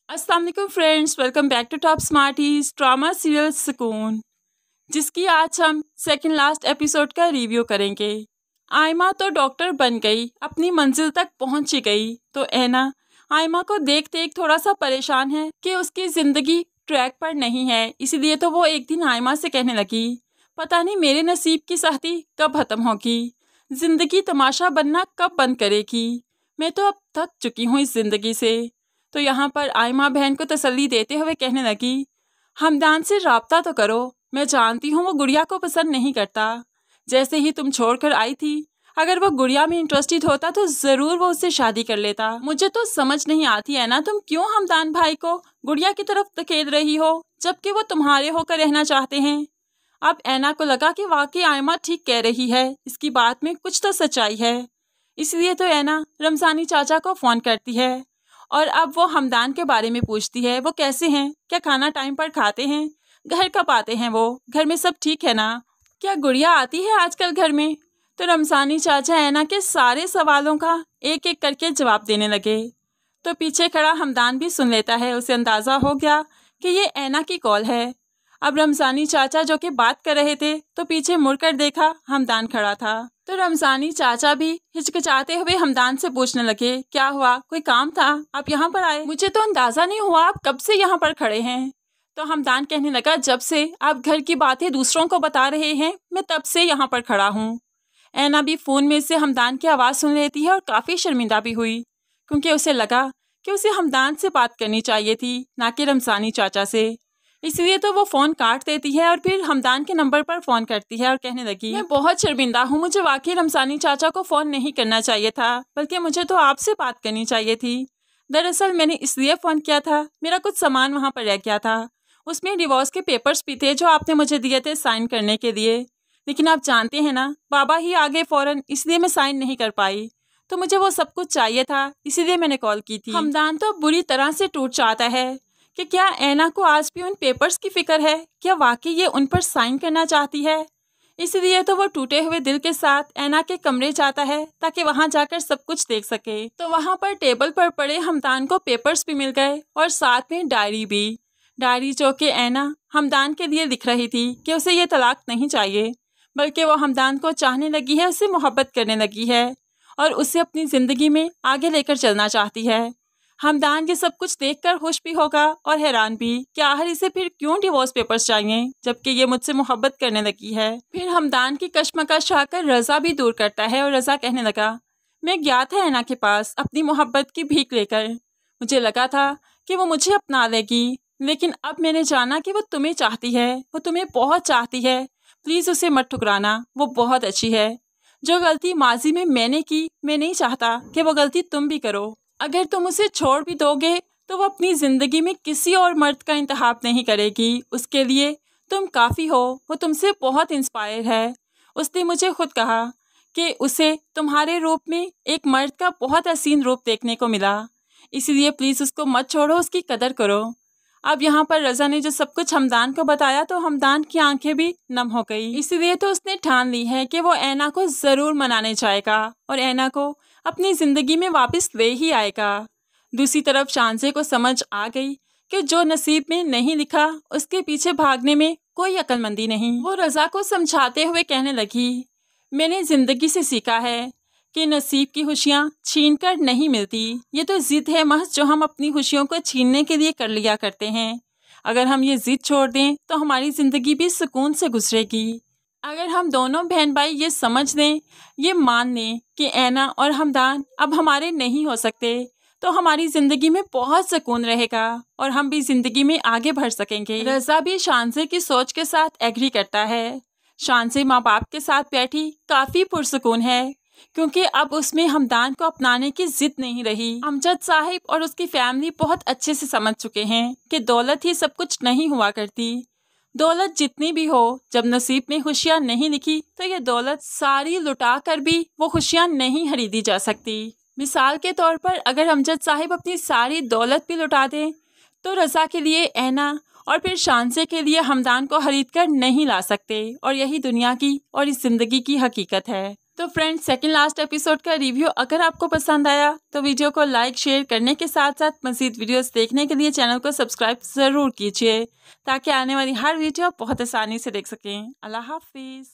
अस्सलाम वालेकुम friends, welcome back to Top Smarties drama serial Sukoon, जिसकी आज हम सेकंड लास्ट एपिसोड का रिव्यू करेंगे। आयमा तो डॉक्टर बन गई, अपनी मंजिल तक पहुंच ही गई, तो ऐना आयमा को देख देख थोड़ा सा परेशान है कि उसकी ज़िंदगी ट्रैक पर नहीं है। इसीलिए तो वो एक दिन आयमा से कहने लगी, पता नहीं मेरे नसीब की सख्ती कब ख़त्म होगी, ज़िंदगी तमाशा बनना कब बंद करेगी, मैं तो अब थक चुकी हूँ इस ज़िंदगी से। तो यहाँ पर आयमा बहन को तसल्ली देते हुए कहने लगी, हमदान से राब्ता तो करो, मैं जानती हूँ वो गुड़िया को पसंद नहीं करता। जैसे ही तुम छोड़कर आई थी, अगर वो गुड़िया में इंटरेस्टेड होता तो ज़रूर वो उससे शादी कर लेता। मुझे तो समझ नहीं आती है ना, तुम क्यों हमदान भाई को गुड़िया की तरफ धकेल रही हो, जबकि वो तुम्हारे होकर रहना चाहते हैं। अब ऐना को लगा कि वाकई आयमा ठीक कह रही है, इसकी बात में कुछ तो सच्चाई है। इसलिए तो ऐना रमज़ानी चाचा को फ़ोन करती है और अब वो हमदान के बारे में पूछती है, वो कैसे हैं, क्या खाना टाइम पर खाते हैं, घर कब आते हैं, वो घर में सब ठीक है ना, क्या गुड़िया आती है आजकल घर में। तो रमज़ानी चाचा ऐना के सारे सवालों का एक एक करके जवाब देने लगे। तो पीछे खड़ा हमदान भी सुन लेता है, उसे अंदाज़ा हो गया कि ये ऐना की कॉल है। अब रमज़ानी चाचा जो कि बात कर रहे थे, तो पीछे मुड़कर देखा, हमदान खड़ा था। तो रमज़ानी चाचा भी हिचकिचाते हुए हमदान से पूछने लगे, क्या हुआ, कोई काम था, आप यहाँ पर आए, मुझे तो अंदाज़ा नहीं हुआ आप कब से यहाँ पर खड़े हैं। तो हमदान कहने लगा, जब से आप घर की बातें दूसरों को बता रहे हैं, मैं तब से यहाँ पर खड़ा हूँ। ऐना भी फ़ोन में से हमदान की आवाज़ सुन लेती है और काफ़ी शर्मिंदा भी हुई, क्योंकि उसे लगा कि उसे हमदान से बात करनी चाहिए थी, ना कि रमज़ानी चाचा से। इसलिए तो वो फ़ोन काट देती है और फिर हमदान के नंबर पर फ़ोन करती है और कहने लगी, मैं बहुत शर्मिंदा हूँ, मुझे वाकई रमज़ानी चाचा को फ़ोन नहीं करना चाहिए था, बल्कि मुझे तो आपसे बात करनी चाहिए थी। दरअसल मैंने इसलिए फ़ोन किया था, मेरा कुछ सामान वहाँ पर रह गया था, उसमें डिवोर्स के पेपर्स भी थे जो आपने मुझे दिए थे साइन करने के लिए, लेकिन आप जानते हैं ना, बाबा ही आ गए फ़ौरन, इसलिए मैं साइन नहीं कर पाई। तो मुझे वो सब कुछ चाहिए था, इसीलिए मैंने कॉल की थी। हमदान तो बुरी तरह से टूट जाता है कि क्या ऐना को आज भी उन पेपर्स की फिक्र है, क्या वाकई ये उन पर साइन करना चाहती है। इसलिए तो वो टूटे हुए दिल के साथ ऐना के कमरे जाता है ताकि वहां जाकर सब कुछ देख सके। तो वहां पर टेबल पर पड़े हमदान को पेपर्स भी मिल गए और साथ में डायरी भी, डायरी जो कि ऐना हमदान के लिए लिख रही थी कि उसे ये तलाक नहीं चाहिए, बल्कि वो हमदान को चाहने लगी है, उससे मोहब्बत करने लगी है और उसे अपनी ज़िंदगी में आगे लेकर चलना चाहती है। हमदान ये सब कुछ देखकर खुश भी होगा और हैरान भी कि आखिर इसे फिर क्यों डिवोर्स पेपर्स चाहिए, जबकि ये मुझसे मोहब्बत करने लगी है। फिर हमदान की कश्मकश आकर रज़ा भी दूर करता है और रज़ा कहने लगा, मैं गया था ऐना के पास अपनी मोहब्बत की भीख लेकर, मुझे लगा था कि वो मुझे अपना लेगी, लेकिन अब मैंने जाना कि वो तुम्हें चाहती है, वो तुम्हें बहुत चाहती है, प्लीज़ उसे मत ठुकराना, वो बहुत अच्छी है। जो गलती माजी में मैंने की, मैं नहीं चाहता कि वो गलती तुम भी करो। अगर तुम उसे छोड़ भी दोगे तो वो अपनी ज़िंदगी में किसी और मर्द का इंतखाब नहीं करेगी, उसके लिए तुम काफ़ी हो, वो तुमसे बहुत इंस्पायर है। उसने मुझे खुद कहा कि उसे तुम्हारे रूप में एक मर्द का बहुत हसीन रूप देखने को मिला, इसलिए प्लीज़ उसको मत छोड़ो, उसकी कदर करो। अब यहाँ पर रज़ा ने जो सब कुछ हमदान को बताया तो हमदान की आंखें भी नम हो गई, इसलिए तो उसने ठान ली है कि वो ऐना को ज़रूर मनाने जाएगा और ऐना को अपनी ज़िंदगी में वापस ले ही आएगा। दूसरी तरफ शांसे को समझ आ गई कि जो नसीब में नहीं लिखा उसके पीछे भागने में कोई अक्लमंदी नहीं। वो रज़ा को समझाते हुए कहने लगी, मैंने ज़िंदगी से सीखा है कि नसीब की खुशियाँ छीन कर नहीं मिलती, ये तो ज़िद है महज जो हम अपनी खुशियों को छीनने के लिए कर लिया करते हैं। अगर हम ये ज़िद छोड़ दें तो हमारी ज़िंदगी भी सुकून से गुजरेगी। अगर हम दोनों बहन भाई ये समझ लें, ये मान लें कि ऐना और हमदान अब हमारे नहीं हो सकते, तो हमारी ज़िंदगी में बहुत सुकून रहेगा और हम भी ज़िंदगी में आगे बढ़ सकेंगे। रज़ा भी शांसे की सोच के साथ एग्री करता है। शांसे माँ बाप के साथ बैठी काफ़ी पुरसुकून है, क्योंकि अब उसमें हमदान को अपनाने की जिद नहीं रही। अमजद साहिब और उसकी फैमिली बहुत अच्छे से समझ चुके हैं कि दौलत ही सब कुछ नहीं हुआ करती। दौलत जितनी भी हो, जब नसीब में खुशियाँ नहीं लिखी तो ये दौलत सारी लुटा कर भी वो खुशियाँ नहीं खरीदी जा सकती। मिसाल के तौर पर अगर अमजद साहिब अपनी सारी दौलत भी लुटा दें तो रज़ा के लिए ऐना और फिर शांसे के लिए हमदान को खरीद कर नहीं ला सकते, और यही दुनिया की और इस ज़िंदगी की हकीकत है। तो फ्रेंड्स, सेकंड लास्ट एपिसोड का रिव्यू अगर आपको पसंद आया तो वीडियो को लाइक शेयर करने के साथ साथ मज़ीद वीडियोस देखने के लिए चैनल को सब्सक्राइब ज़रूर कीजिए ताकि आने वाली हर वीडियो बहुत आसानी से देख सकें। अल्लाह हाफिज़।